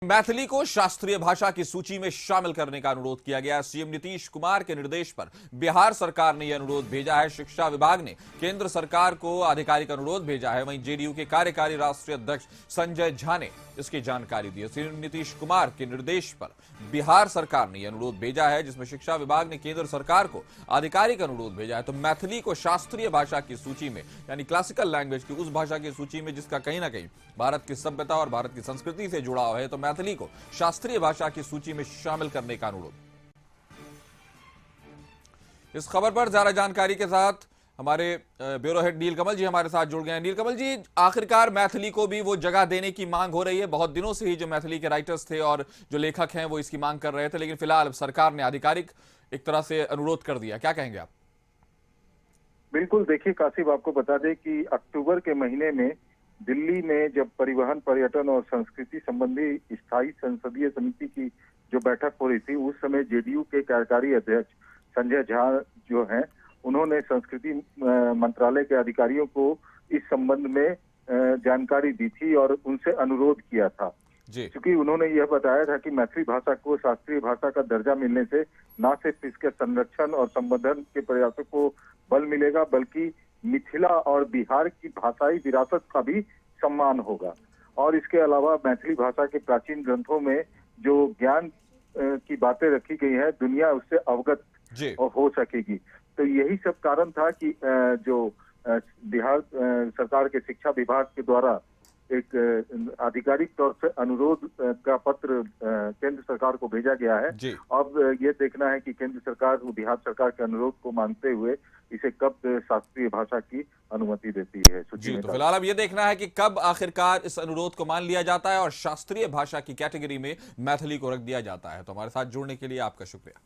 मैथिली को शास्त्रीय भाषा की सूची में शामिल करने का अनुरोध किया गया। सीएम नीतीश कुमार के निर्देश पर बिहार सरकार ने यह अनुरोध भेजा है। शिक्षा विभाग ने केंद्र सरकार को आधिकारिक अनुरोध भेजा है। वहीं जेडीयू के कार्यकारी राष्ट्रीय अध्यक्ष संजय झा ने इसकी जानकारी दी है। सीएम नीतीश कुमार के निर्देश पर बिहार सरकार ने यह अनुरोध भेजा है, जिसमें शिक्षा विभाग ने केंद्र सरकार को आधिकारिक अनुरोध भेजा है। तो मैथिली को शास्त्रीय भाषा की सूची में, यानी क्लासिकल लैंग्वेज की उस भाषा की सूची में जिसका कहीं ना कहीं भारत की सभ्यता और भारत की संस्कृति से जुड़ाव है, तो मैथिली को शास्त्रीय भाषा की सूची में शामिल करने का अनुरोध। इस खबर पर ज्यादा जानकारी के साथ हमारे ब्यूरो हेड नीलकमल जी हमारे साथ जुड़ गए हैं। नीलकमल जी, आखिरकार मैथिली को भी वो जगह देने की मांग हो रही है। बहुत दिनों से ही जो मैथिली के राइटर्स थे और जो लेखक हैं वो इसकी मांग कर रहे थे, लेकिन फिलहाल सरकार ने आधिकारिक एक तरह से अनुरोध कर दिया। क्या कहेंगे आप? बिल्कुल, देखिए कासिम, आपको बता दें कि अक्टूबर के महीने में दिल्ली में जब परिवहन, पर्यटन और संस्कृति संबंधी स्थायी संसदीय समिति की जो बैठक हो रही थी, उस समय जेडीयू के कार्यकारी अध्यक्ष संजय झा जो हैं, उन्होंने संस्कृति मंत्रालय के अधिकारियों को इस संबंध में जानकारी दी थी और उनसे अनुरोध किया था। क्योंकि उन्होंने यह बताया था कि मैथिली भाषा को शास्त्रीय भाषा का दर्जा मिलने से न सिर्फ इसके संरक्षण और संवर्धन के प्रयासों को बल मिलेगा, बल्कि मिथिला और बिहार की भाषाई विरासत का भी सम्मान होगा। और इसके अलावा मैथिली भाषा के प्राचीन ग्रंथों में जो ज्ञान की बातें रखी गई हैं, दुनिया उससे अवगत हो सकेगी। तो यही सब कारण था कि जो बिहार सरकार के शिक्षा विभाग के द्वारा एक आधिकारिक तौर से अनुरोध का पत्र केंद्र सरकार को भेजा गया है। अब ये देखना है कि केंद्र सरकार बिहार सरकार के अनुरोध को मानते हुए इसे कब शास्त्रीय भाषा की अनुमति देती है। जी, तो फिलहाल अब ये देखना है कि कब आखिरकार इस अनुरोध को मान लिया जाता है और शास्त्रीय भाषा की कैटेगरी में मैथिली को रख दिया जाता है। तो हमारे साथ जुड़ने के लिए आपका शुक्रिया।